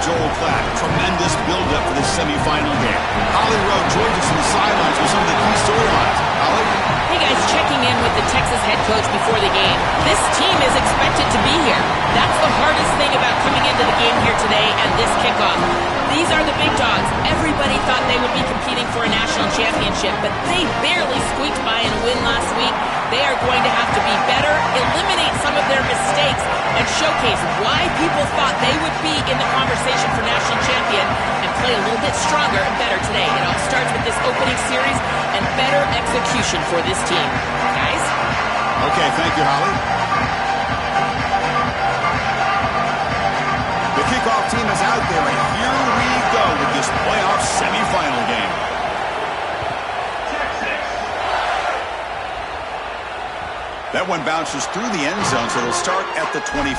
Joel Klatt. Tremendous build-up for this semifinal game. Holly Rowe joins us on the sidelines with some of the key storylines. Holly? Hey guys, checking in with the Texas head coach before the game. This team is expected to be here. That's the hardest thing about coming into the game here today and this kickoff. These are the big dogs. Everybody thought they would be competing for a national championship, but they barely squeaked by in a win last week. They are going to have to be better, eliminate some of their mistakes, and showcase why people thought they would be in the conversation for national champion and play a little bit stronger and better today. It all starts with this opening series and better execution for this team. Guys? Okay, thank you, Holly. The kickoff team is out there, and here we go with this playoff semifinal game. That one bounces through the end zone, so it'll start at the 25.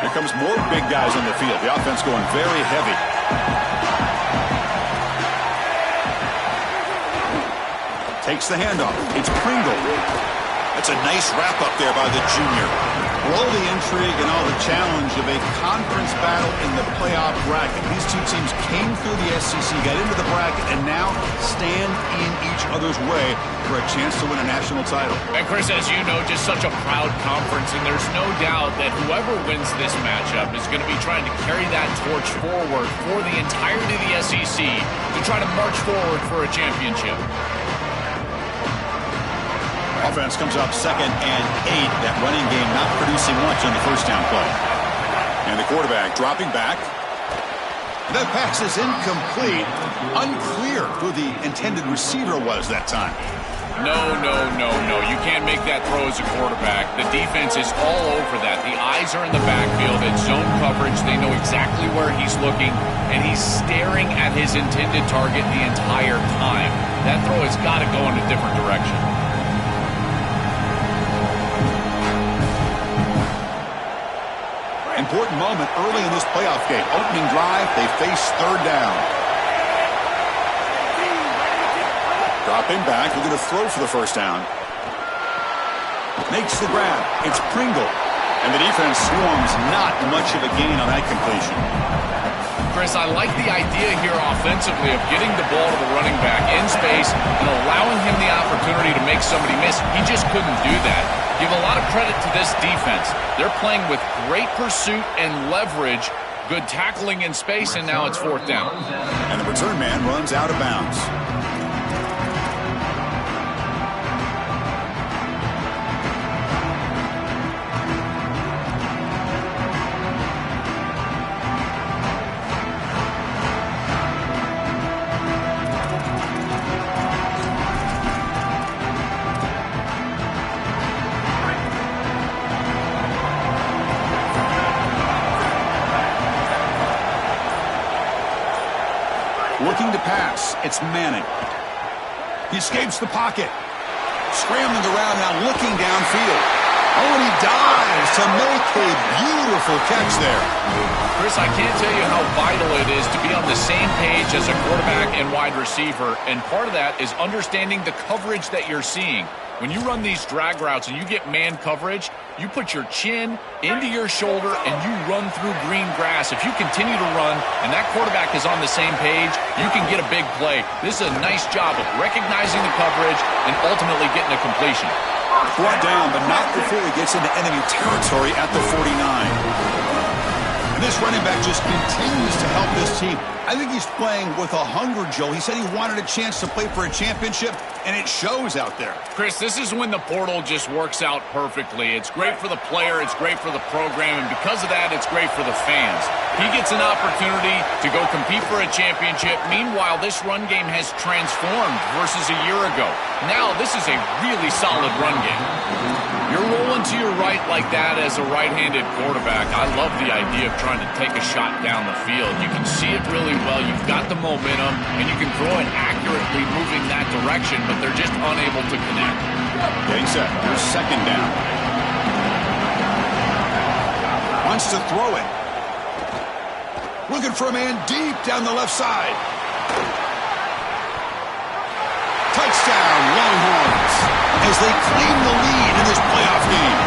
Here comes more big guys on the field. The offense going very heavy. Takes the handoff. It's Pringle. That's a nice wrap-up there by the junior. All the intrigue and all the challenge of a conference battle in the playoff bracket. These two teams came through the SEC, got into the bracket, and now stand in each other's way for a chance to win a national title. And Chris, as you know, just such a proud conference, and there's no doubt that whoever wins this matchup is going to be trying to carry that torch forward for the entirety of the SEC to try to march forward for a championship. Offense comes up 2nd and 8. That running game not producing much on the first down play. And the quarterback dropping back. That pass is incomplete. Unclear who the intended receiver was that time. No. You can't make that throw as a quarterback. The defense is all over that. The eyes are in the backfield. It's zone coverage. They know exactly where he's looking, and he's staring at his intended target the entire time. That throw has got to go in a different direction. Important moment early in this playoff game. Opening drive, they face 3rd down. Dropping back, looking to throw for the first down. Makes the grab. It's Pringle. And the defense swarms, not much of a gain on that completion. Chris, I like the idea here offensively of getting the ball to the running back in space and allowing him the opportunity to make somebody miss. He just couldn't do that. Give a lot of credit to this defense. They're playing with great pursuit and leverage, good tackling in space, and now it's 4th down. And the return man runs out of bounds. Looking to pass. It's Manning. He escapes the pocket. Scrambling around now, looking downfield. Oh, and he dives to make a beautiful catch there. Chris, I can't tell you how vital it is to be on the same page as a quarterback and wide receiver, and part of that is understanding the coverage that you're seeing. When you run these drag routes and you get man coverage, you put your chin into your shoulder and you run through green grass. If you continue to run and that quarterback is on the same page, you can get a big play. This is a nice job of recognizing the coverage and ultimately getting a completion. Brought down, but not before he gets into enemy territory at the 49. And this running back just continues to help this team. I think he's playing with a hunger, Joe. He said he wanted a chance to play for a championship, and it shows out there. Chris, this is when the portal just works out perfectly. It's great for the player, it's great for the program, and because of that, it's great for the fans. He gets an opportunity to go compete for a championship. Meanwhile, this run game has transformed versus a year ago. Now, this is a really solid run game. You're rolling to your right like that as a right-handed quarterback. I love the idea of trying to take a shot down the field. You can see it really well. You've got the momentum, and you can throw it accurately moving that direction, but they're just unable to connect. Getting set. Here's 2nd down. wants to throw it. Looking for a man deep down the left side. Touchdown, Longhorns, as they claim the lead in this playoff game.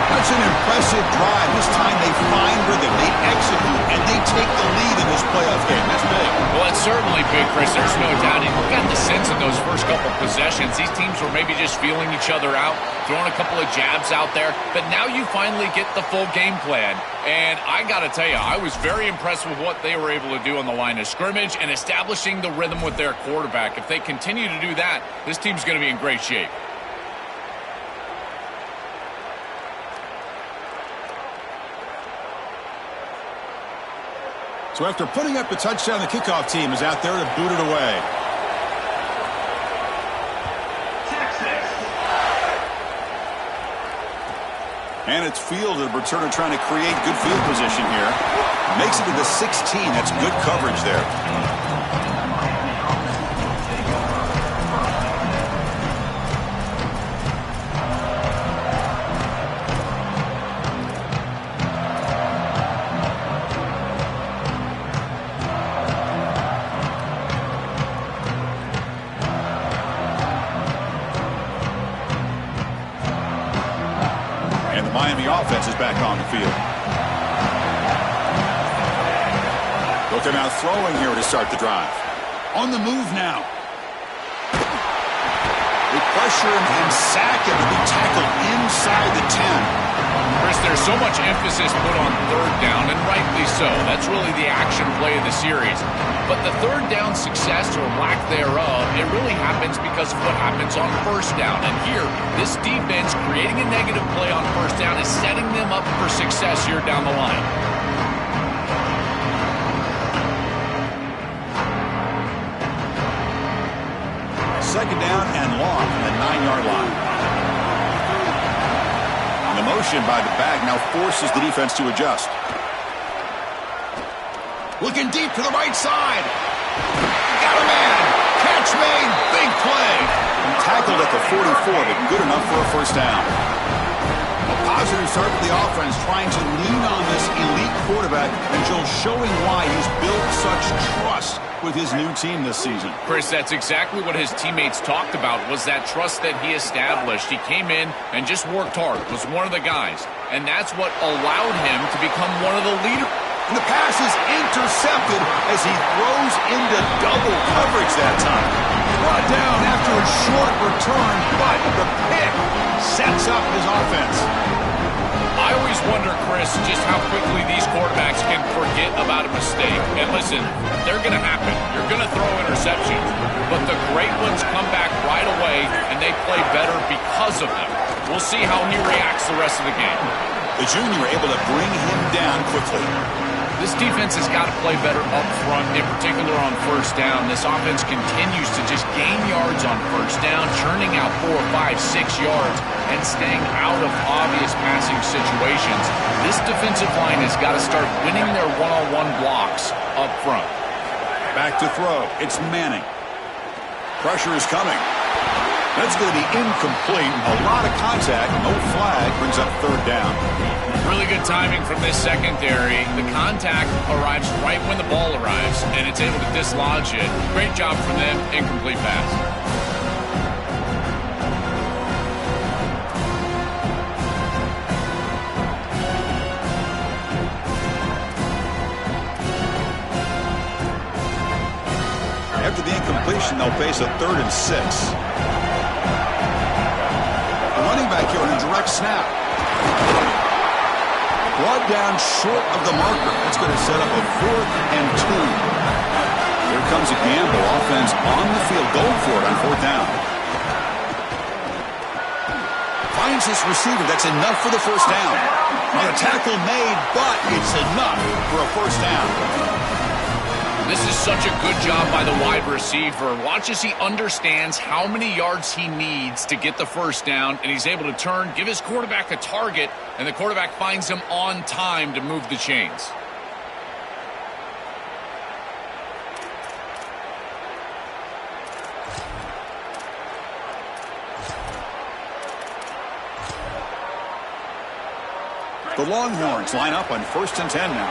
That's an impressive drive. This time they find rhythm, they execute, and they take the lead in this playoff game. That's big. Well, it's certainly big, Chris. There's no doubt. You got the sense in those first couple possessions, these teams were maybe just feeling each other out, throwing a couple of jabs out there. But now you finally get the full game plan. And I got to tell you, I was very impressed with what they were able to do on the line of scrimmage and establishing the rhythm with their quarterback. If they continue to do that, this team's going to be in great shape. So after putting up the touchdown, the kickoff team is out there to boot it away. And it's fielded. Returner trying to create good field position here. Makes it to the 16. That's good coverage there. Miami offense is back on the field. Looking out throwing here to start the drive. On the move now. They pressure him and sack him to be tackled inside the 10. Chris, there's so much emphasis put on third down, and rightly so. That's really the action play of the series. But the third down success or lack thereof, it really happens because of what happens on first down. And here, this defense creating a negative play on first down is setting them up for success here down the line. Second down and long from the 9-yard line. And the motion by the back now forces the defense to adjust. Looking deep to the right side. Got a man. Catch made. Big play. And tackled at the 44, but good enough for a first down. A positive start for the offense, trying to lean on this elite quarterback, and Joel showing why he's built such trust with his new team this season. Chris, that's exactly what his teammates talked about, was that trust that he established. He came in and just worked hard, was one of the guys. And that's what allowed him to become one of the leaders. And the pass is intercepted as he throws into double coverage that time. Brought down after a short return, but the pick sets up his offense. I always wonder, Chris, just how quickly these quarterbacks can forget about a mistake. And listen, they're going to happen. You're going to throw interceptions. But the great ones come back right away, and they play better because of them. We'll see how he reacts the rest of the game. The junior able to bring him down quickly. This defense has got to play better up front, in particular on first down. This offense continues to just gain yards on first down, churning out 4, 5, 6 yards, and staying out of obvious passing situations. This defensive line has got to start winning their one-on-one blocks up front. Back to throw. It's Manning. Pressure is coming. That's going to be incomplete. A lot of contact. No flag. Brings up third down. Really good timing from this secondary. The contact arrives right when the ball arrives, and it's able to dislodge it. Great job from them. Incomplete pass. After the incompletion, they'll face a 3rd and 6. The running back here on a direct snap. Brought down short of the marker. That's going to set up a 4th and 2. Here comes a gamble. Offense on the field, going for it on 4th down. Finds this receiver. That's enough for the first down. Not a tackle made, but it's enough for a first down. This is such a good job by the wide receiver. Watch as he understands how many yards he needs to get the first down, and he's able to turn, give his quarterback a target, and the quarterback finds him on time to move the chains. The Longhorns line up on 1st and 10 now.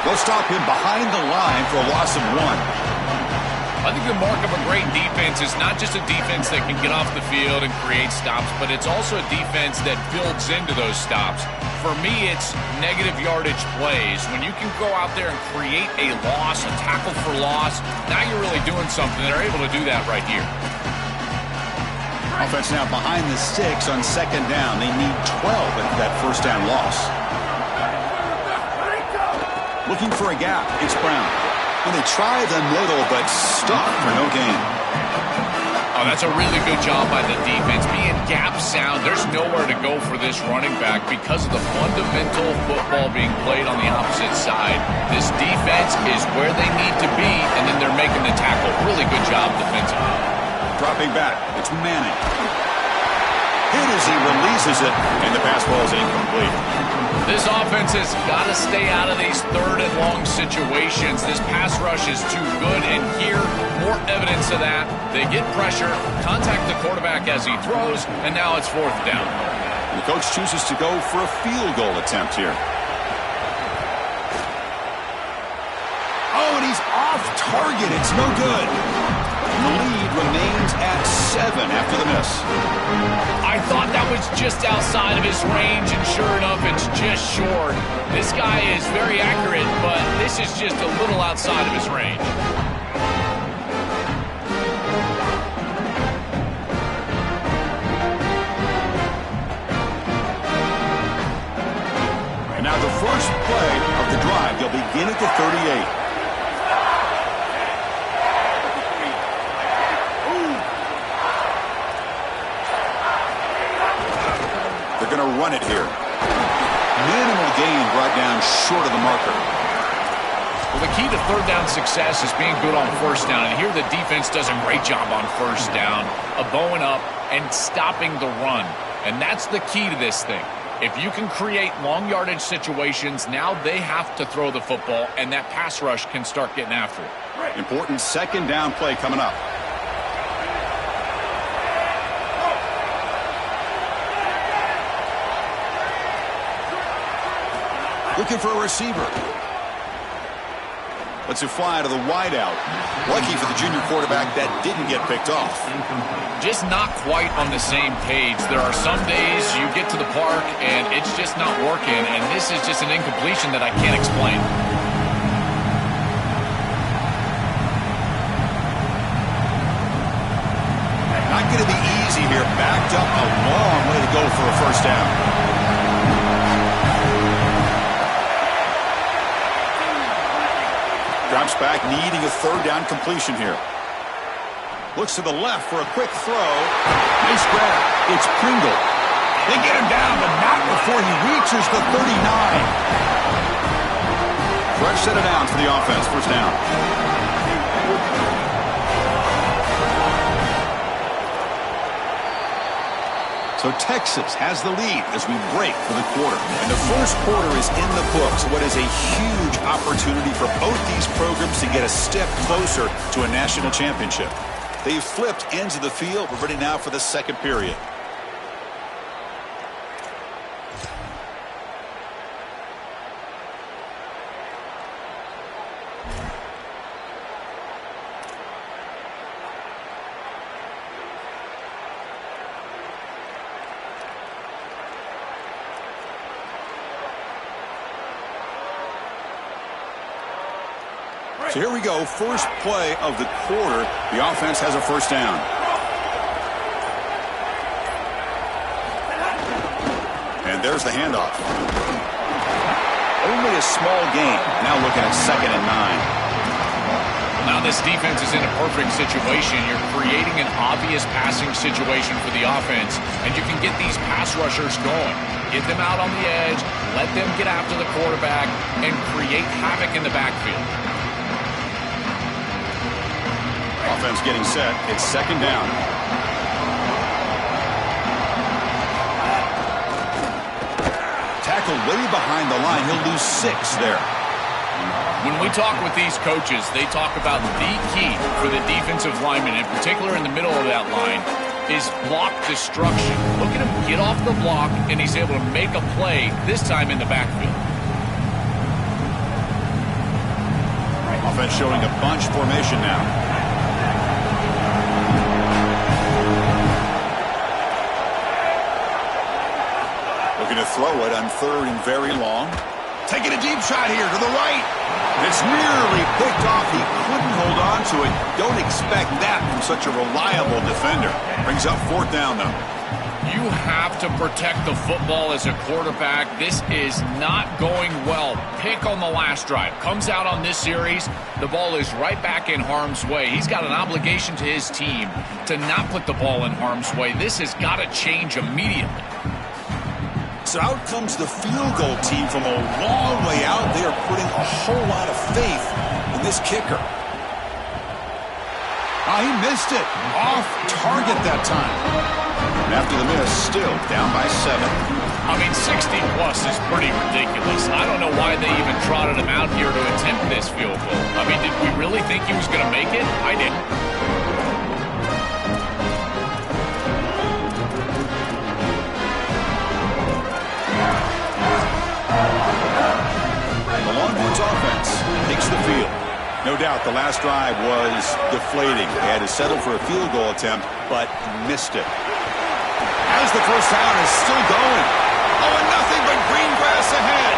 They'll stop him behind the line for a loss of 1. I think the mark of a great defense is not just a defense that can get off the field and create stops, but it's also a defense that builds into those stops. For me, it's negative yardage plays. When you can go out there and create a loss, a tackle for loss, now you're really doing something. They're able to do that right here. Offense now behind the 6 on 2nd down. They need 12 after that 1st down loss. Looking for a gap. It's Brown. And they try the middle, but stop for no gain. Oh, that's a really good job by the defense. Being gap sound, there's nowhere to go for this running back because of the fundamental football being played on the opposite side. This defense is where they need to be, and then they're making the tackle. Really good job defensively. Dropping back, it's Manning. Hit as he releases it, and the pass ball is incomplete. This offense has got to stay out of these 3rd and long situations. This pass rush is too good, and here, more evidence of that. They get pressure, contact the quarterback as he throws, and now it's 4th down. The coach chooses to go for a field goal attempt here. Oh, and he's off target. It's no good. And the lead remains at 7 after the miss. I thought that was just outside of his range, and sure enough, it's just short. This guy is very accurate, but this is just a little outside of his range. And now the first play of the drive. They'll begin at the 38. They're going to run it here. Minimal gain brought down short of the marker. Well, the key to 3rd down success is being good on 1st down. And here the defense does a great job on 1st down of bowing up and stopping the run. And that's the key to this thing. If you can create long yardage situations, now they have to throw the football, and that pass rush can start getting after it. Important 2nd down play coming up. Looking for a receiver. Lets it fly to the wideout. Lucky for the junior quarterback that didn't get picked off. Just not quite on the same page. There are some days you get to the park and it's just not working, and this is just an incompletion that I can't explain. Not going to be easy here. Backed up a long way to go for a 1st down. Drops back, needing a 3rd down completion here. Looks to the left for a quick throw. Nice grab. It's Pringle. They get him down, but not before he reaches the 39. Fresh set of downs for the offense. 1st down. So Texas has the lead as we break for the quarter. And the 1st quarter is in the books. What is a huge opportunity for both these programs to get a step closer to a national championship. They've flipped ends of the field. We're ready now for the 2nd period. So here we go, first play of the quarter. The offense has a 1st down. And there's the handoff. Only a small gain. Now looking at 2nd and 9. Now this defense is in a perfect situation. You're creating an obvious passing situation for the offense, and you can get these pass rushers going. Get them out on the edge, let them get after the quarterback, and create havoc in the backfield. Offense getting set. It's 2nd down. Tackled way behind the line. He'll lose 6 there. When we talk with these coaches, they talk about the key for the defensive lineman, in particular in the middle of that line, is block destruction. Look at him get off the block, and he's able to make a play, this time in the backfield. Offense showing a bunch formation now. Looking to throw it on 3rd and very long. Taking a deep shot here to the right. It's nearly picked off. He couldn't hold on to it. Don't expect that from such a reliable defender. Brings up 4th down, though. You have to protect the football as a quarterback. This is not going well. Pick on the last drive. Comes out on this series. The ball is right back in harm's way. He's got an obligation to his team to not put the ball in harm's way. This has got to change immediately. So out comes the field goal team from a long way out. They are putting a whole lot of faith in this kicker. He missed it. Off target that time. And after the miss, still down by 7. I mean, 60-plus is pretty ridiculous. I don't know why they even trotted him out here to attempt this field goal. I mean, did we really think he was going to make it? I didn't. The Longhorns offense takes the field. No doubt the last drive was deflating. They had to settle for a field goal attempt, but missed it. As the first down is still going. And nothing but green grass ahead.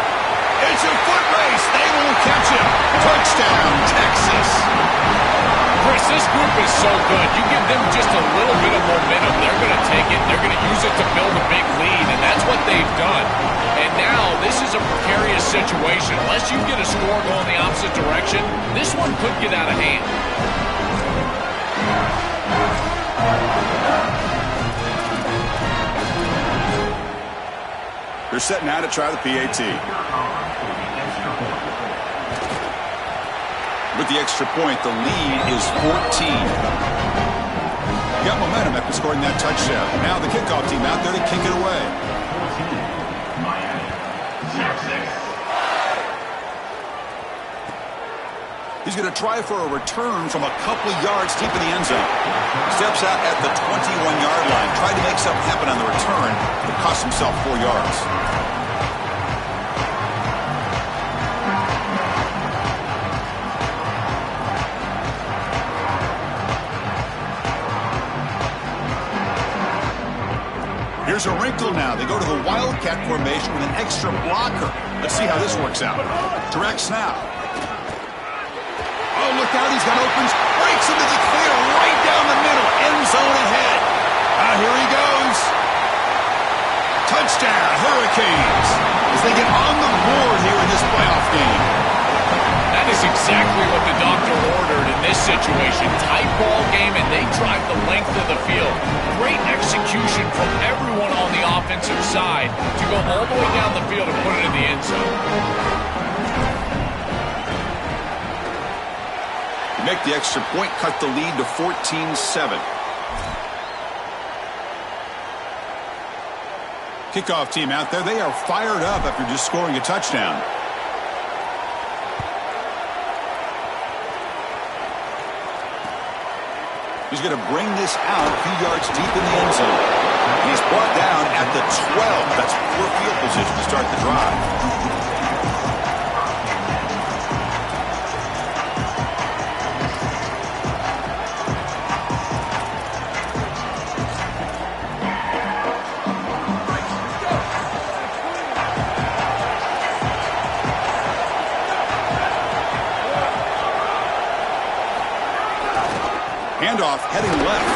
It's a foot race. They will catch him. Touchdown, Texas. Chris, this group is so good. You give them just a little bit of momentum, they're going to take it. They're going to use it to build a big lead, and that's what they've done. And now this is a precarious situation. Unless you get a score going the opposite direction, this one could get out of hand. They're set now to try the PAT. With the extra point, the lead is 14. Got momentum after scoring that touchdown. Now the kickoff team out there to kick it away. He's going to try for a return from a couple of yards deep in the end zone. Steps out at the 21-yard line. Tried to make something happen on the return, but cost himself 4 yards. Here's a wrinkle now. They go to the Wildcat formation with an extra blocker. Let's see how this works out. Direct snap. Oh, look out. He's got opens. Breaks into the clear right down the middle. End zone ahead. Here he goes. Touchdown, Hurricanes. As they get on the board here in this playoff game. That is exactly what the doctor ordered in this situation. Tight ball game, and they drive the length of the field. Great execution from everyone on the offensive side to go all the way down the field and put it in the end zone. Make the extra point, cut the lead to 14-7. Kickoff team out there. They are fired up after just scoring a touchdown. He's going to bring this out a few yards deep in the end zone. He's brought down at the 12. That's poor field position to start the drive. Handoff heading left.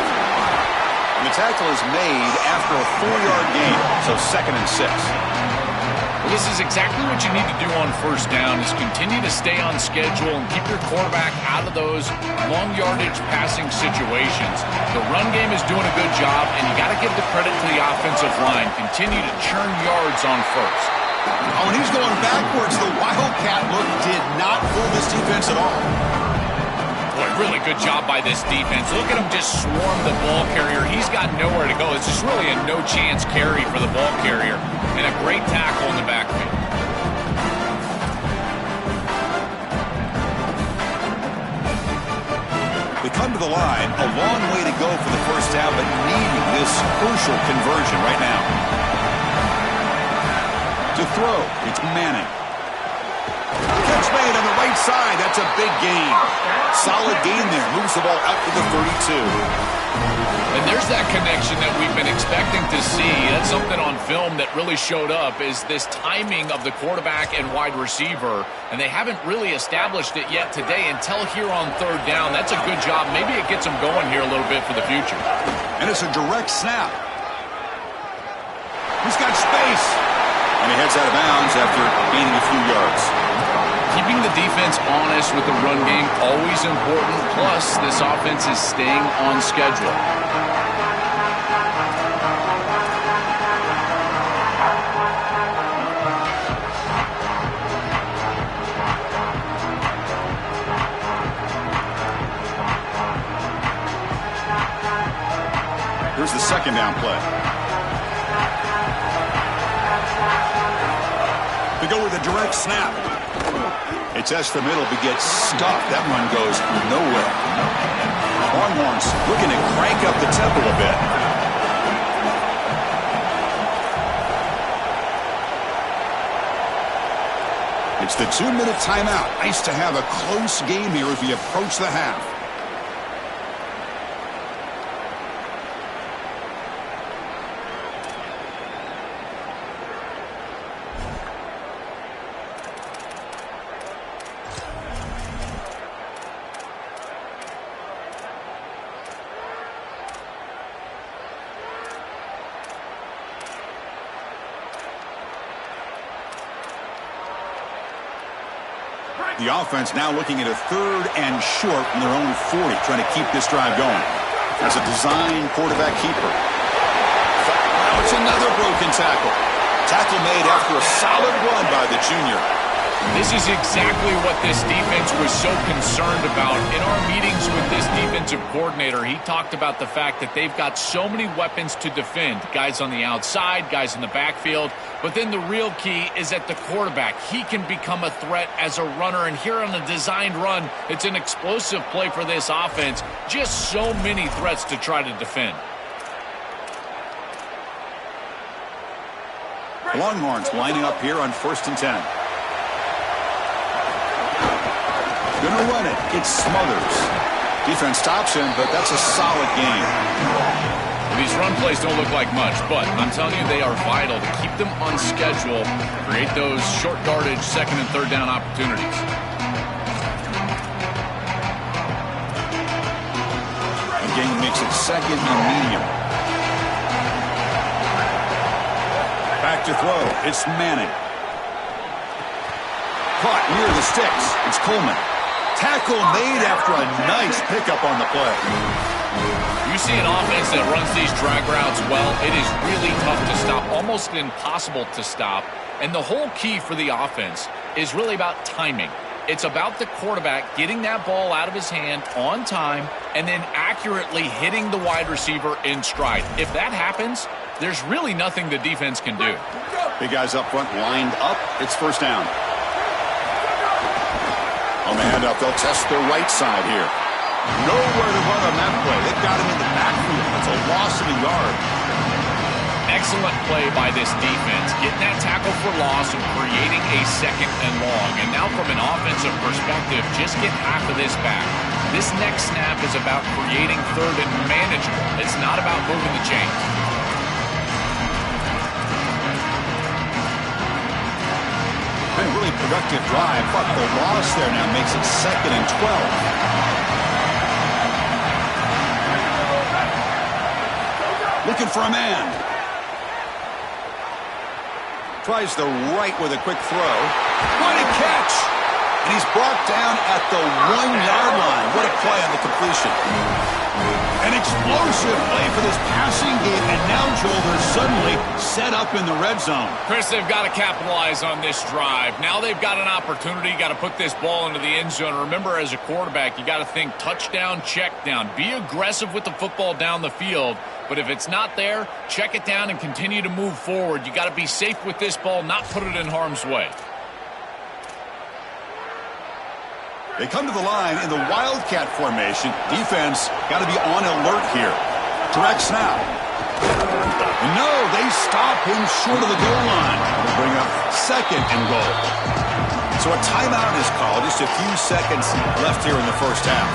And the tackle is made after a 4-yard gain, so 2nd and 6. Well, this is exactly what you need to do on first down is continue to stay on schedule and keep your quarterback out of those long yardage passing situations. The run game is doing a good job, and you got to give the credit to the offensive line. Continue to churn yards on first. Oh, and he's going backwards. The Wildcat look did not fool this defense at all. Boy, really good job by this defense. Look at him just swarm the ball carrier. He's got nowhere to go. It's just really a no-chance carry for the ball carrier. And a great tackle in the backfield. They come to the line, a long way to go for the first half, but needing this crucial conversion right now. To throw, it's Manning. Catch made on the right side. That's a big gain. Solid gain there. Moves the ball out to the 32. And there's that connection that we've been expecting to see. That's something on film that really showed up, is this timing of the quarterback and wide receiver. And they haven't really established it yet today until here on third down. That's a good job. Maybe it gets them going here a little bit for the future. And it's a direct snap. He's got space. And he heads out of bounds after gaining a few yards. Keeping the defense honest with the run game, always important. Plus, this offense is staying on schedule. Here's the second down play. To go with a direct snap. It's S the middle, but gets stuffed. That one goes nowhere. Longhorns looking to crank up the tempo a bit. It's the 2-minute timeout. Nice to have a close game here as we approach the half. The offense now looking at a 3rd and short from their own 40, trying to keep this drive going. As a design quarterback keeper. Now it's another broken tackle. Tackle made after a solid run by the junior. This is exactly what this defense was so concerned about. In our meetings with this defensive coordinator, he talked about the fact that they've got so many weapons to defend. Guys on the outside, guys in the backfield. But then the real key is at the quarterback. He can become a threat as a runner. And here on the designed run, it's an explosive play for this offense. Just so many threats to try to defend. Longhorns lining up here on 1st and 10. Gonna run it. It's Smothers. Defense stops him, but that's a solid game. These run plays don't look like much, but I'm telling you, they are vital to keep them on schedule, create those short yardage 2nd and 3rd down opportunities. Again, makes it 2nd and medium. Back to throw. It's Manning. Caught near the sticks. It's Coleman. Tackle made after a nice pickup on the play. You see an offense that runs these drag routes well, it is really tough to stop, almost impossible to stop. And the whole key for the offense is really about timing. It's about the quarterback getting that ball out of his hand on time and then accurately hitting the wide receiver in stride. If that happens, there's really nothing the defense can do. Big guys up front lined up. It's 1st down. On the handoff, they'll test the right side here. Nowhere to run on that play. They've got him in the backfield. That's a loss of a yard. Excellent play by this defense, getting that tackle for loss and creating a 2nd and long. And now from an offensive perspective, just get half of this back. This next snap is about creating 3rd and manageable. It's not about moving the chains. Been a really productive drive, but the loss there now makes it 2nd and 12. Looking for a man. Tries the right with a quick throw. What a catch! And he's brought down at the 1-yard line. What a play on the completion. An explosive play for this passing game. And now, Joel, they're suddenly set up in the red zone. Chris, they've got to capitalize on this drive. Now they've got an opportunity. Got to put this ball into the end zone. Remember, as a quarterback, you got to think touchdown, check down. Be aggressive with the football down the field. But if it's not there, check it down and continue to move forward. You got to be safe with this ball, not put it in harm's way. They come to the line in the Wildcat formation. Defense got to be on alert here. Direct snap. No, they stop him short of the goal line. They'll bring up 2nd and goal. So a timeout is called. Just a few seconds left here in the first half.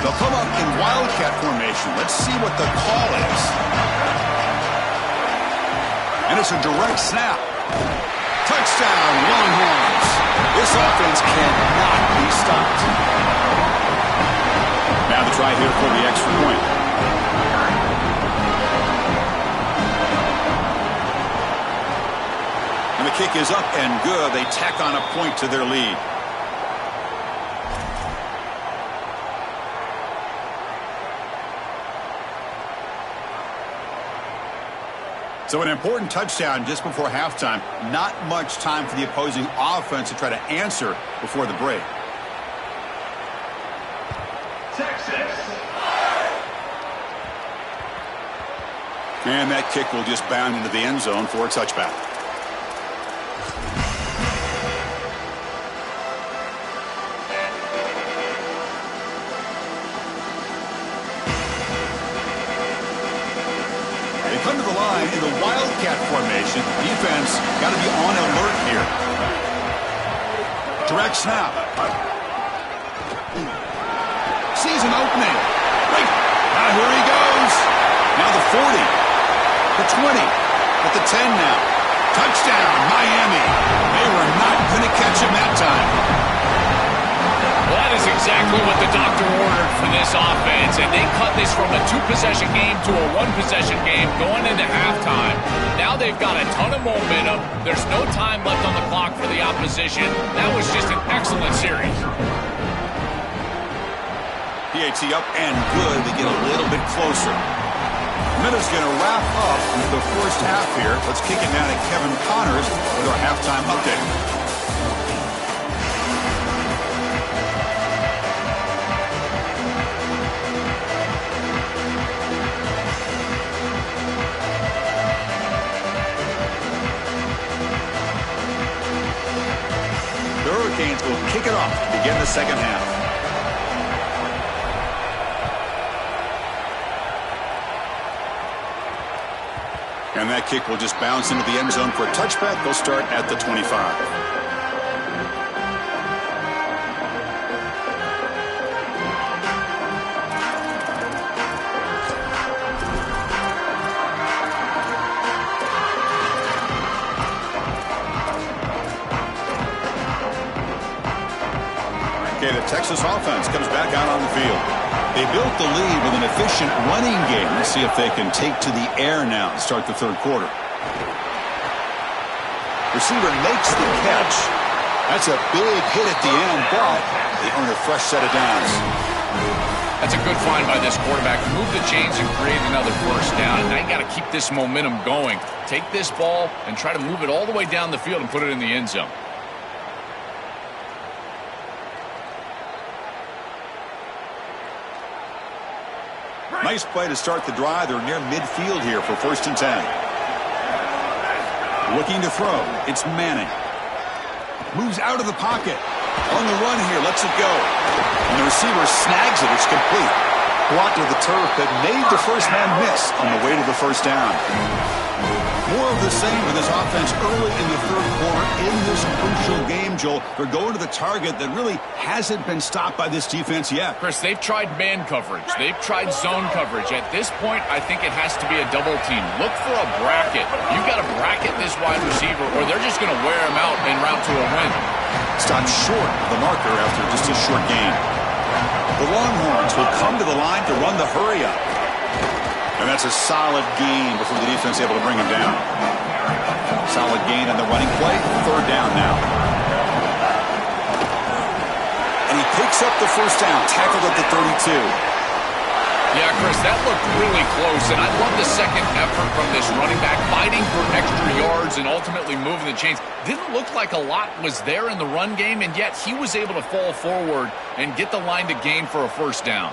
They'll come up in Wildcat formation. Let's see what the call is. And it's a direct snap. Touchdown, Longhorns. This offense cannot be stopped. Now the try here for the extra point. And the kick is up and good. They tack on a point to their lead. So an important touchdown just before halftime. Not much time for the opposing offense to try to answer before the break. Texas. And that kick will just bound into the end zone for a touchback. Come to the line in the Wildcat formation. Defense got to be on alert here. Direct snap. Sees an opening. Right. Now here he goes. Now the 40. The 20. At the 10 now. Touchdown, Miami. They were not going to catch him that time. Well, that is exactly what the doctor ordered for this offense, and they cut this from a 2-possession game to a 1-possession game going into halftime. Now they've got a ton of momentum. There's no time left on the clock for the opposition. That was just an excellent series. PAT up and good. They get a little bit closer. Minute's going to wrap up the first half here. Let's kick it down to Kevin Connors with our halftime update. The Hurricanes will kick it off to begin the second half. And that kick will just bounce into the end zone for a touchback. They'll start at the 25. Okay, the Texas offense comes back out on the field. They built the lead with an efficient running game. Let's see if they can take to the air now to start the third quarter. Receiver makes the catch. That's a big hit at the end, but they earn a fresh set of downs. That's a good find by this quarterback. Move the chains and create another first down. And now you got to keep this momentum going. Take this ball and try to move it all the way down the field and put it in the end zone. Nice play to start the drive. They're near midfield here for 1st and 10. Looking to throw. It's Manning. Moves out of the pocket. On the run here. Lets it go. And the receiver snags it. It's complete. Blocked to the turf that made the first man miss on the way to the first down. More of the same with this offense early in the third quarter in this crucial game, Joel. They're going to the target that really hasn't been stopped by this defense yet. Chris, they've tried man coverage. They've tried zone coverage. At this point, I think it has to be a double team. Look for a bracket. You've got to bracket this wide receiver, or they're just going to wear him out en route to a win. Stopped short of the marker after just a short gain. The Longhorns will come to the line to run the hurry-up. And that's a solid gain before the defense able to bring him down. Solid gain on the running play. Third down now. And he picks up the first down. Tackled at the 32. Yeah, Chris, that looked really close, and I love the second effort from this running back, fighting for extra yards and ultimately moving the chains. Didn't look like a lot was there in the run game, and yet he was able to fall forward and get the line to gain for a first down.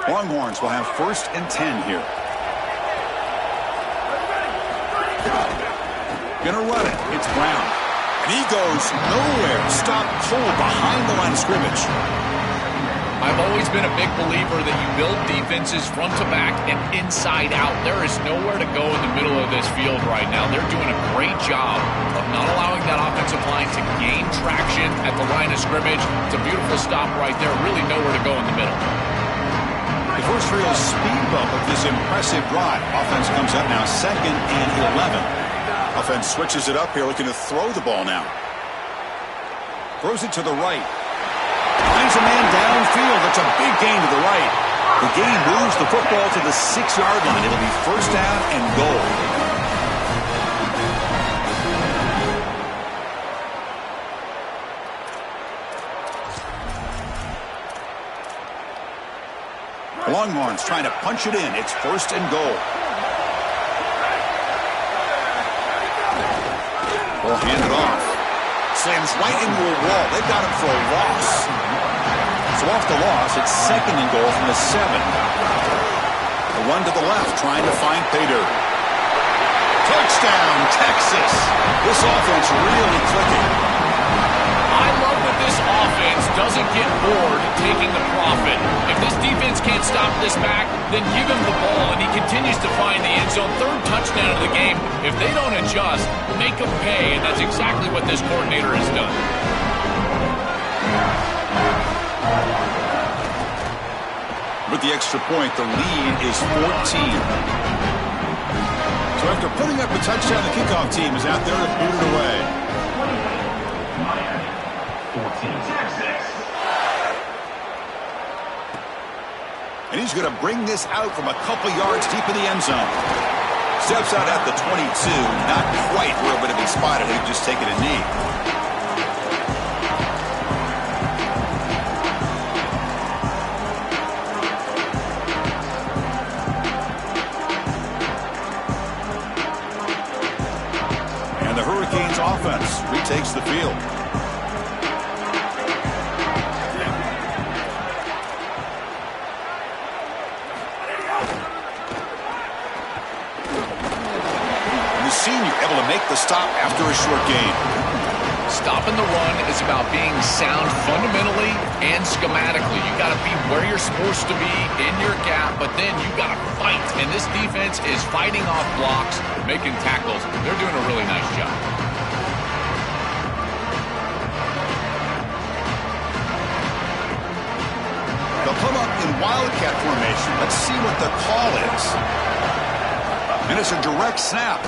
Longhorns will have 1st and 10 here. Gonna run it. It's Brown. And he goes nowhere. Stop cold behind the line of scrimmage. I've always been a big believer that you build defenses front to back and inside out. There is nowhere to go in the middle of this field right now. They're doing a great job of not allowing that offensive line to gain traction at the line of scrimmage. It's a beautiful stop right there. Really nowhere to go in the middle. The first real speed bump of this impressive drive. Offense comes up now 2nd and 11. Offense switches it up here, looking to throw the ball now. Throws it to the right. Finds a man downfield. That's a big gain to the right. The gain moves the football to the 6-yard line. It'll be first down and goal. Longhorns trying to punch it in. It's first and goal. Ball handed off. Slams right into a wall. They've got him for a loss. So off the loss, it's 2nd and goal from the 7. A run to the left, trying to find pay dirt. Touchdown, Texas. This offense really clicking. I love that this offense doesn't get bored taking the profit. If this defense can't stop this back, then give him the ball, and he continues to find the end zone. 3rd touchdown of the game. If they don't adjust, make them pay, and that's exactly what this coordinator has done. With the extra point, the lead is 14. So after putting up a touchdown, the kickoff team is out there to boot it away. And he's going to bring this out from a couple yards deep in the end zone. Steps out at the 22. Not quite where it would have been spotted. He'd just taken a knee. And the Hurricanes offense retakes the field. Senior able to make the stop after a short gain. Stopping the run is about being sound fundamentally and schematically. You got to be where you're supposed to be in your gap, but then you got to fight. And this defense is fighting off blocks, making tackles. They're doing a really nice job. They'll come up in wildcat formation. Let's see what the call is. And it's a direct snap.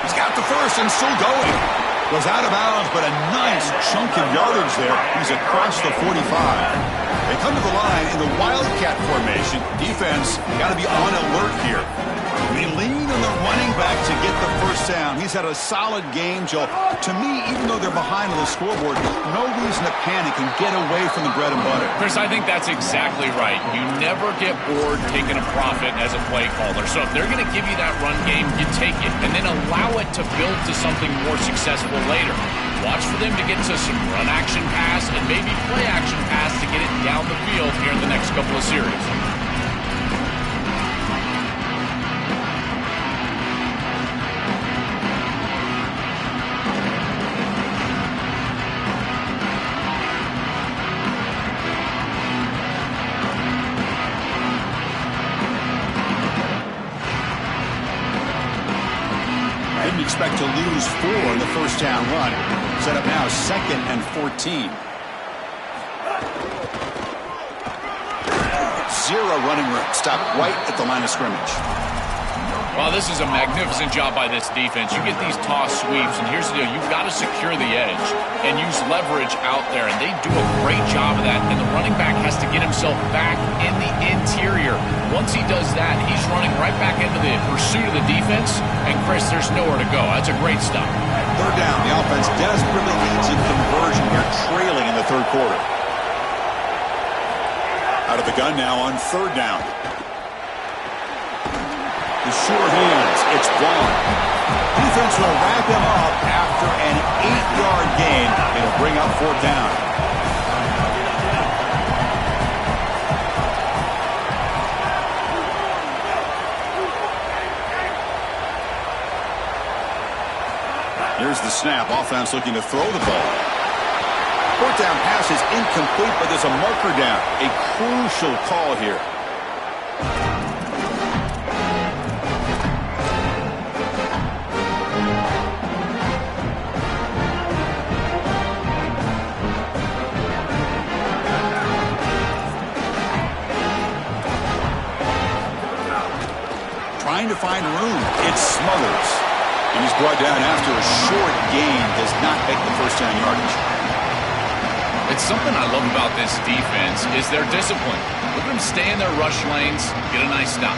He's got the first and still going. Goes out of bounds, but a nice chunk of yardage there. He's across the 45. They come to the line in the wildcat formation. Defense got to be on alert here. They lean on the running back to get the first down. He's had a solid game, Joe. To me, even though they're behind on the scoreboard, no reason to panic and get away from the bread and butter. Chris, I think that's exactly right. You never get bored taking a profit as a play caller. So if they're going to give you that run game, you take it and then allow it to build to something more successful later. Watch for them to get to some run action pass and maybe play action pass to get it down the field here in the next couple of series. Didn't expect to lose 4 in the first down run. Set up now 2nd and 14. Zero running room. Stop right at the line of scrimmage. Well, this is a magnificent job by this defense. You get these toss sweeps, and here's the deal. You've got to secure the edge and use leverage out there, and they do a great job of that, and the running back has to get himself back in the interior. Once he does that, he's running right back into the pursuit of the defense, and, Chris, there's nowhere to go. That's a great stop. 3rd down. The offense desperately needs a conversion here, trailing in the 3rd quarter. Out of the gun now on 3rd down. The sure hands. It's Braun. Defense will wrap him up after an 8-yard gain. It'll bring up 4th down. Here's the snap. Offense looking to throw the ball. Fourth down pass is incomplete, but there's a marker down. A crucial call here. Trying to find room. It smothers. And he's brought down after a short gain. Does not make the first down yardage. It's something I love about this defense is their discipline. Look at them stay in their rush lanes, get a nice stop.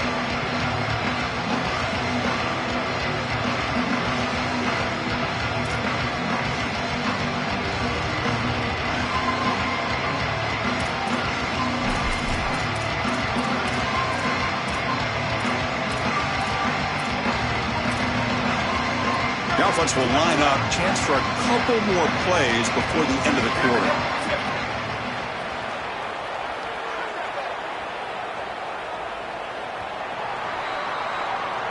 The offense will line up. Chance for a couple more plays before the end of the quarter.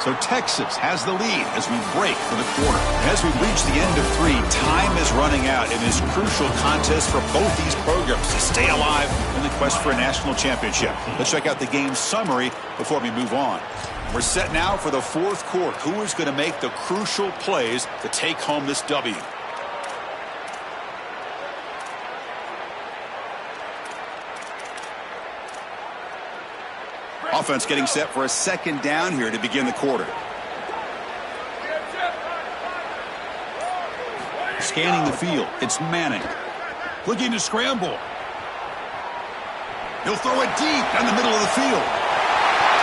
So Texas has the lead as we break for the quarter. As we reach the end of 3, time is running out in this crucial contest for both these programs to stay alive in the quest for a national championship. Let's check out the game summary before we move on. We're set now for the fourth quarter. Who is going to make the crucial plays to take home this W? Offense getting set for a second down here to begin the quarter. Scanning the field. It's Manning. Looking to scramble. He'll throw it deep down the middle of the field.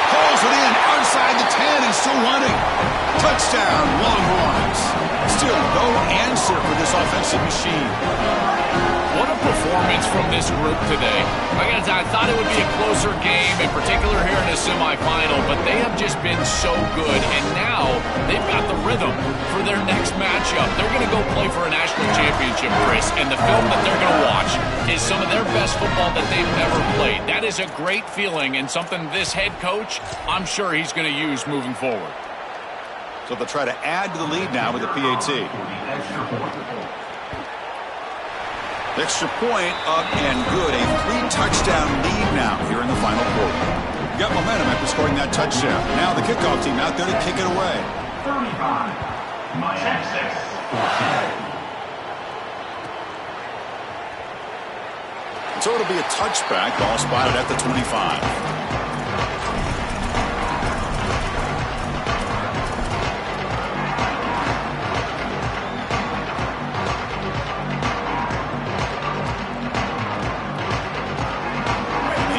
Calls it in outside the 10 and still running. Touchdown, Longhorns. Still no answer for this offensive machine. What a performance from this group today. I thought it would be a closer game, in particular here in the semifinal, but they have just been so good, and now they've got the rhythm for their next matchup. They're going to go play for a national championship, Chris, and the film that they're going to watch is some of their best football that they've ever played. That is a great feeling and something this head coach, I'm sure he's going to use moving forward. So they'll try to add to the lead now with the PAT. Extra point up and good. A 3-touchdown lead now here in the final quarter. Got momentum after scoring that touchdown. Now the kickoff team out there to kick it away. 35, Texas 14. So it'll be a touchback. Ball spotted at the 25.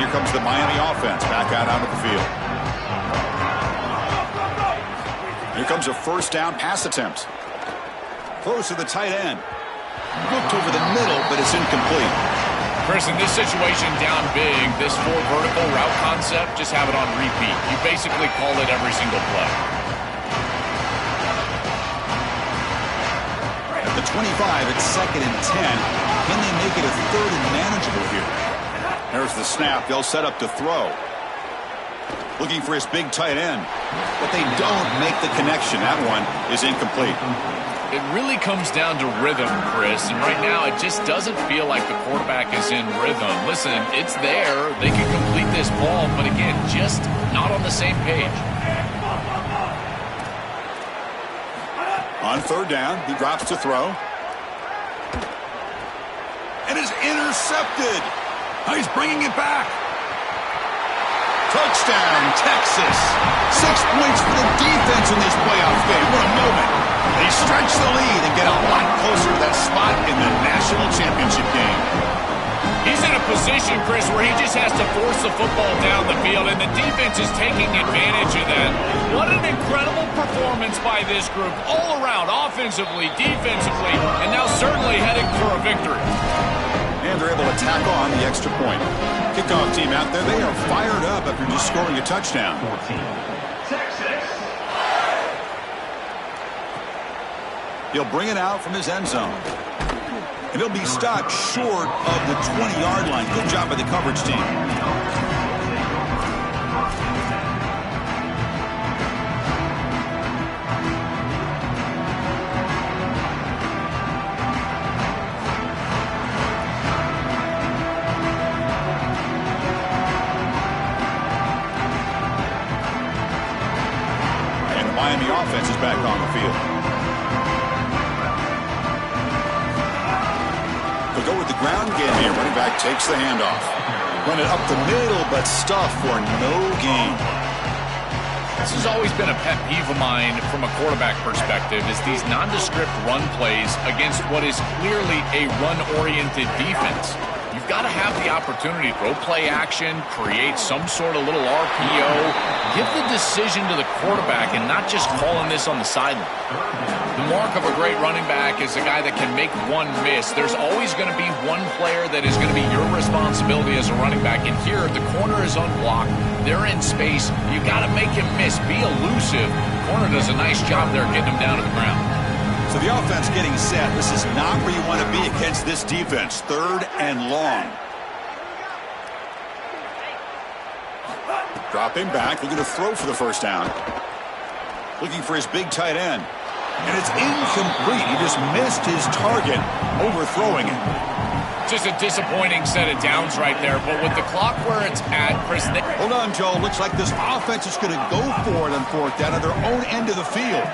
Comes the Miami offense back out onto the field. Here comes a first down pass attempt. Close to the tight end. Looked over the middle, but it's incomplete. Chris, in this situation down big, this 4 vertical route concept, just have it on repeat. You basically call it every single play. At the 25, it's 2nd and 10. Can they make it a 3rd and manageable here? There's the snap. They'll set up to throw. Looking for his big tight end. But they don't make the connection. That one is incomplete. It really comes down to rhythm, Chris. And right now, it just doesn't feel like the quarterback is in rhythm. Listen, it's there. They can complete this ball. But again, just not on the same page. On 3rd down, he drops to throw. And is intercepted. He's bringing it back. Touchdown, Texas. 6 points for the defense in this playoff game. What a moment. They stretch the lead and get a lot closer to that spot in the national championship game. He's in a position, Chris, where he just has to force the football down the field, and the defense is taking advantage of that. What an incredible performance by this group, all around, offensively, defensively, and now certainly heading for a victory. And they're able to tack on the extra point. Kickoff team out there, they are fired up after just scoring a touchdown. 14. Texas. He'll bring it out from his end zone. And he'll be stopped short of the 20-yard line. Good job by the coverage team. offense is back on the field. They'll go with the ground game here. Running back takes the handoff. Run it up the middle, but stuff for no gain. This has always been a pet peeve of mine from a quarterback perspective, is these nondescript run plays against what is clearly a run-oriented defense. You've got to have the opportunity to throw play action, create some sort of little RPO, give the decision to the quarterback and not just calling this on the sideline. The mark of a great running back is a guy that can make one miss. There's always going to be one player that is going to be your responsibility as a running back. And here, the corner is unblocked. They're in space. You got to make him miss. Be elusive. The corner does a nice job there getting him down to the ground. So the offense getting set. This is not where you want to be against this defense. 3rd and long. Dropping back, looking to throw for the first down. Looking for his big tight end. And it's incomplete. He just missed his target, overthrowing it. Just a disappointing set of downs right there. But with the clock where it's at, Chris... Hold on, Joe. Looks like this offense is going to go for it on 4th down at their own end of the field.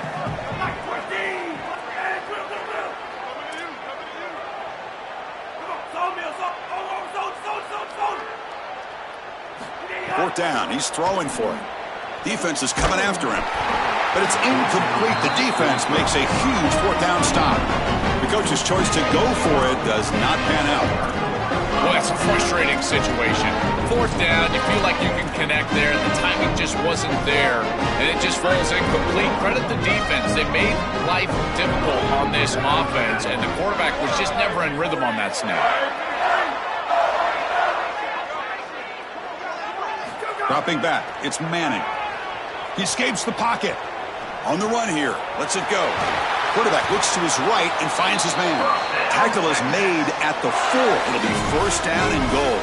4th down. He's throwing for it. Defense is coming after him. But it's incomplete. The defense makes a huge 4th down stop. The coach's choice to go for it does not pan out. Well, that's a frustrating situation. 4th down, you feel like you can connect there. The timing just wasn't there, and it just falls incomplete. Credit the defense. They made life difficult on this offense, and the quarterback was just never in rhythm on that snap. Dropping back. It's Manning. He escapes the pocket. On the run here. Lets it go. Quarterback looks to his right and finds his man. Tackle is made at the 4. It'll be 1st down and goal.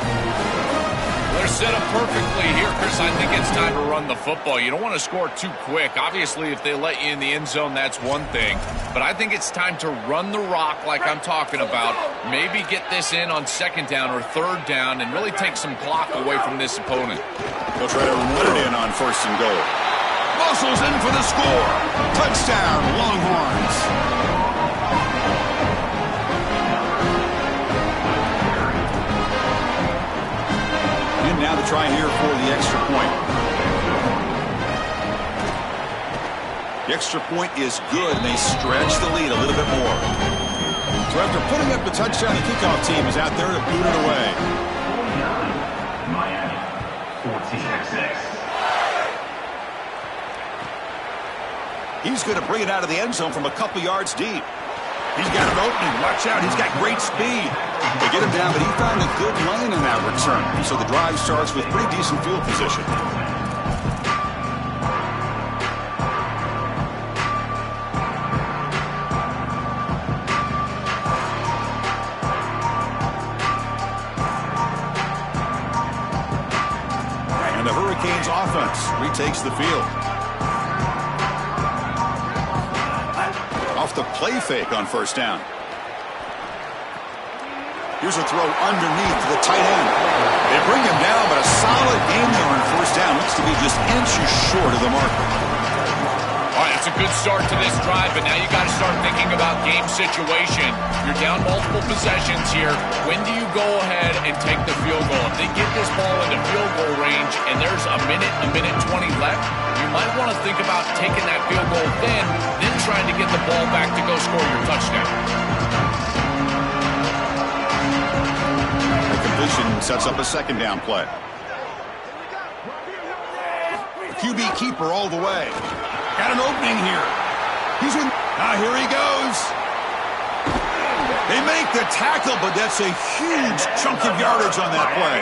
They're set up perfectly here, Chris. I think it's time to run the football. You don't want to score too quick. Obviously, if they let you in the end zone, that's one thing. But I think it's time to run the rock like I'm talking about. Maybe get this in on 2nd down or 3rd down and really take some clock away from this opponent. They'll try to run it in on 1st and goal. Muscles in for the score. Touchdown, Longhorns. And now the try here for the extra point. The extra point is good, and they stretch the lead a little bit more. So after putting up the touchdown, the kickoff team is out there to boot it away. Miami, 14-6. He's going to bring it out of the end zone from a couple yards deep. He's got an opening. Watch out. He's got great speed. They get him down, but he found a good lane in that return. So the drive starts with pretty decent field position. And the Hurricanes offense retakes the field. Off the play fake on 1st down. Here's a throw underneath to the tight end. They bring him down, but a solid game there on 1st down. Looks to be just inches short of the marker. All right, it's a good start to this drive, but now you got to start thinking about game situation. You're down multiple possessions here. When do you go ahead and take the field goal? If they get this ball into field goal range and there's a minute 20 left, you might want to think about taking that field goal then trying to get the ball back to go score your touchdown. The completion sets up a 2nd down play. QB keeper all the way. Got an opening here. He's in. Now here he goes. They make the tackle, but that's a huge chunk of yardage on that play.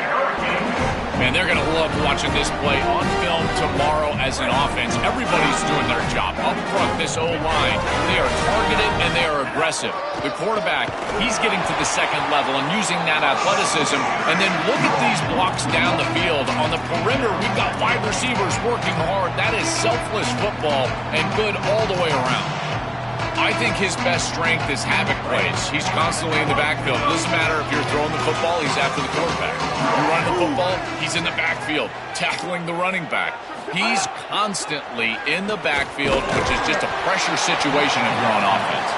Man, they're going to love watching this play on film tomorrow as an offense. Everybody's doing their job. Up front, this O-line, they are targeted and they are aggressive. The quarterback, he's getting to the 2nd level and using that athleticism. And then look at these blocks down the field. On the perimeter, we've got wide receivers working hard. That is selfless football and good all the way around. I think his best strength is havoc plays. He's constantly in the backfield. It doesn't matter if you're throwing the football, he's after the quarterback. You run the football, he's in the backfield, tackling the running back. He's constantly in the backfield, which is just a pressure situation if you're on offense.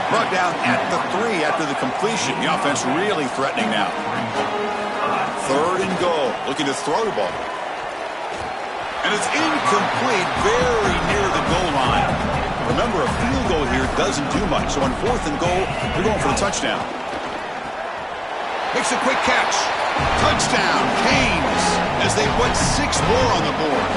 Brought down at the 3 after the completion. The offense really threatening now. 3rd and goal, looking to throw the ball. And it's incomplete, very near the goal line. Remember, a field goal here doesn't do much. So on 4th and goal, they're going for the touchdown. Makes a quick catch. Touchdown, Canes, as they put 6 more on the board.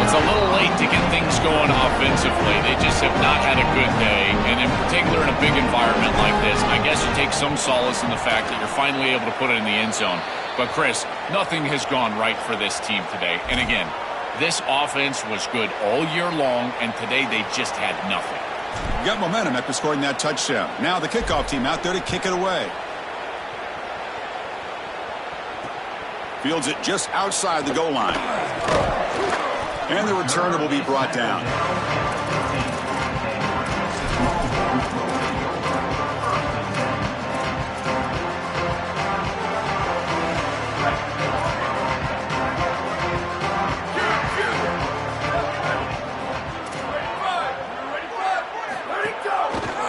It's a little late to get things going offensively. They just have not had a good day, and in particular in a big environment like this, I guess you take some solace in the fact that you're finally able to put it in the end zone. But, Chris, nothing has gone right for this team today. And again, this offense was good all year long, and today they just had nothing. Got momentum after scoring that touchdown. Now the kickoff team out there to kick it away. Fields it just outside the goal line. And the returner will be brought down.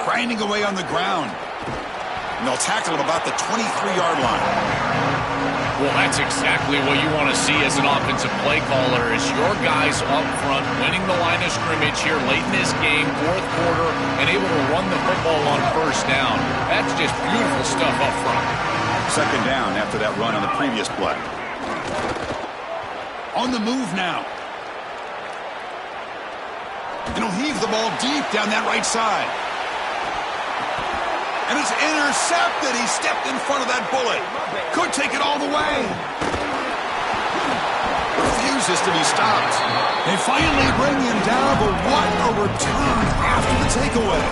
Grinding away on the ground. And they'll tackle him about the 23-yard line. Well, that's exactly what you want to see as an offensive play caller, is your guys up front winning the line of scrimmage here late in this game, 4th quarter, and able to run the football on 1st down. That's just beautiful stuff up front. 2nd down after that run on the previous play. On the move now. And he'll heave the ball deep down that right side. And it's intercepted. He stepped in front of that bullet. Could take it all the way. Refuses to be stopped. They finally bring him down, but what a return after the takeaway.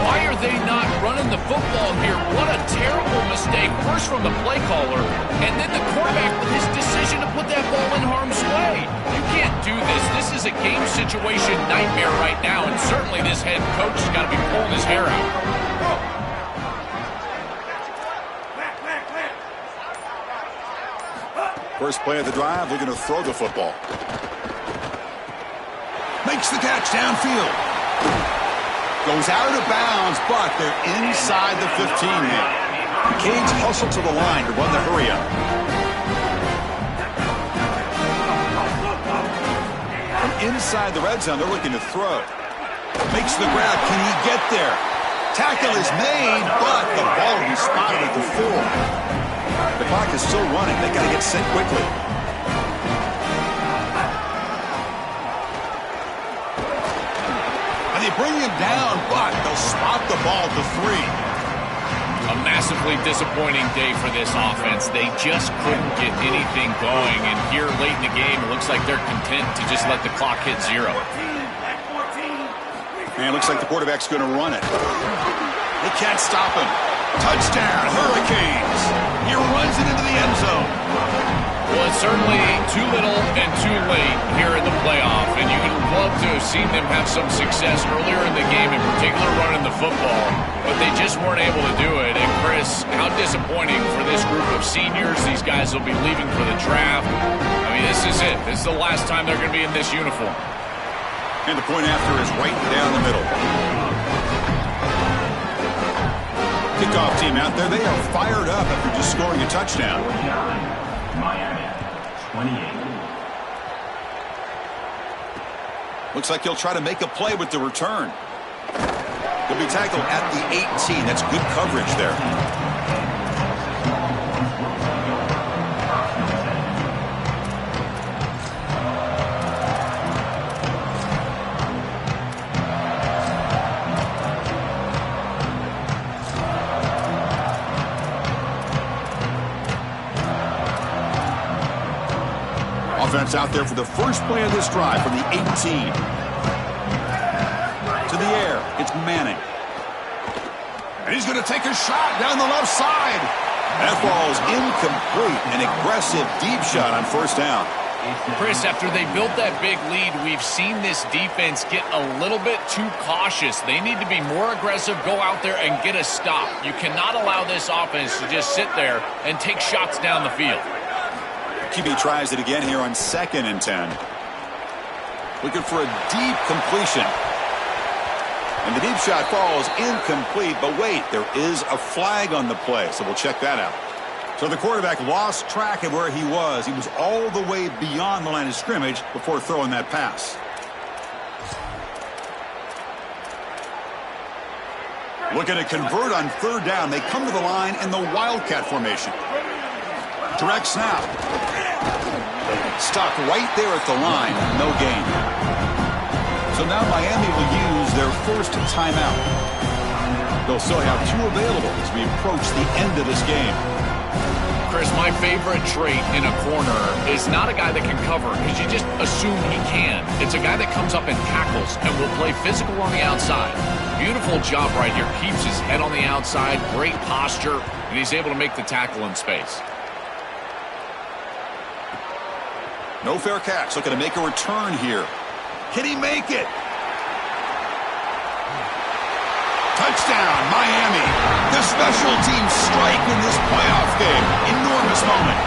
Why are they not running the football here? What a terrible mistake. First from the play caller, and then the quarterback with his decision to put that ball in harm's way. You can't do this. This is a game situation nightmare right now, and certainly this head coach has got to be pulling his hair out. First play of the drive, looking to throw the football. Makes the catch downfield. Goes out of bounds, but they're inside the 15 now. Canes hustle to the line to run the hurry up. From inside the red zone, they're looking to throw. Makes the grab. Can he get there? Tackle is made, but the ball will be spotted at the 4. The clock is still running. They got to get set quickly. And they bring him down, but they'll spot the ball to 3. A massively disappointing day for this offense. They just couldn't get anything going. And here late in the game, it looks like they're content to just let the clock hit 0. And it looks like the quarterback's going to run it. They can't stop him. Touchdown, Hurricanes. He runs it into the end zone. Well, it's certainly too little and too late here in the playoff, and you would love to have seen them have some success earlier in the game, in particular running the football, but they just weren't able to do it. And Chris, how disappointing for this group of seniors. These guys will be leaving for the draft. I mean, this is it. This is the last time they're going to be in this uniform. And the point after is right down the middle. Kickoff team out there, they are fired up after just scoring a touchdown. Miami, 28. Looks like he'll try to make a play with the return. He'll be tackled at the 18. That's good coverage there. Offense out there for the first play of this drive from the 18. To the air, it's Manning. And he's going to take a shot down the left side. That ball's incomplete. An aggressive deep shot on 1st down. Chris, after they built that big lead, we've seen this defense get a little bit too cautious. They need to be more aggressive, go out there and get a stop. You cannot allow this offense to just sit there and take shots down the field. QB tries it again here on 2nd and 10. Looking for a deep completion. And the deep shot falls incomplete, but wait, there is a flag on the play, so we'll check that out. So the quarterback lost track of where he was. He was all the way beyond the line of scrimmage before throwing that pass. Looking to convert on 3rd down. They come to the line in the Wildcat formation. Direct snap. Stuck right there at the line. No gain. So now Miami will use their first timeout. They'll still have 2 available as we approach the end of this game. Chris, my favorite trait in a corner is not a guy that can cover because you just assume he can. It's a guy that comes up and tackles and will play physical on the outside. Beautiful job right here. Keeps his head on the outside, great posture, and he's able to make the tackle in space. No fair catch. Looking to make a return here. Can he make it? Touchdown, Miami. The special teams strike in this playoff game. Enormous moment.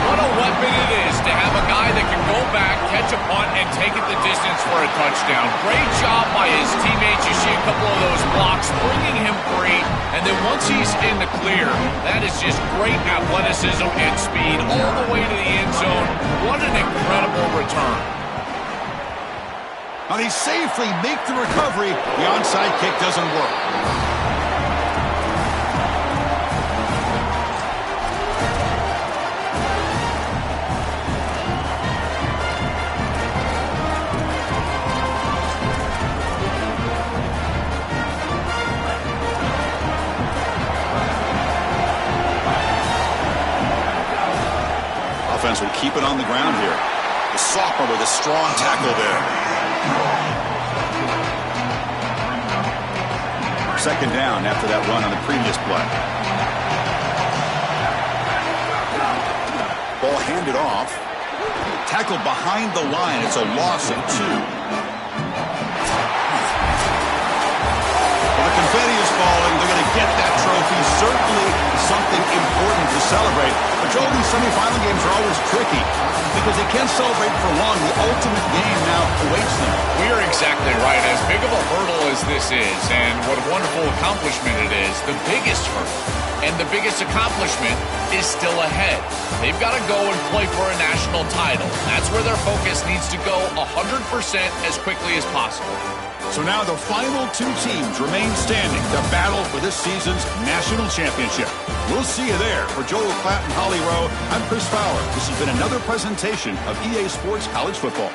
What a weapon it is to have a guy that can go back, catch a punt, and take it the distance for a touchdown. Great job by his teammates. You see a couple of those blocks bringing him free. And then once he's in the clear, that is just great athleticism and speed all the way to the end zone. What an incredible return. Now they safely make the recovery. The onside kick doesn't work. Offense will keep it on the ground here. The sophomore with a strong tackle there. 2nd down after that run on the previous play. Ball handed off. Tackled behind the line. It's a loss of 2. Well, the confetti is falling. They're going to get that trophy. Certainly something important to celebrate. But Joe, these semifinal games are always tricky because they can't celebrate for long. The ultimate game now awaits them. We are exactly right. As big of a hurdle as this is, and what a wonderful accomplishment it is, the biggest hurdle and the biggest accomplishment is still ahead. They've got to go and play for a national title. That's where their focus needs to go 100% as quickly as possible. So now the final 2 teams remain standing to battle for this season's national championship. We'll see you there. For Joel Klatt and Holly Rowe, I'm Chris Fowler. This has been another presentation of EA Sports College Football.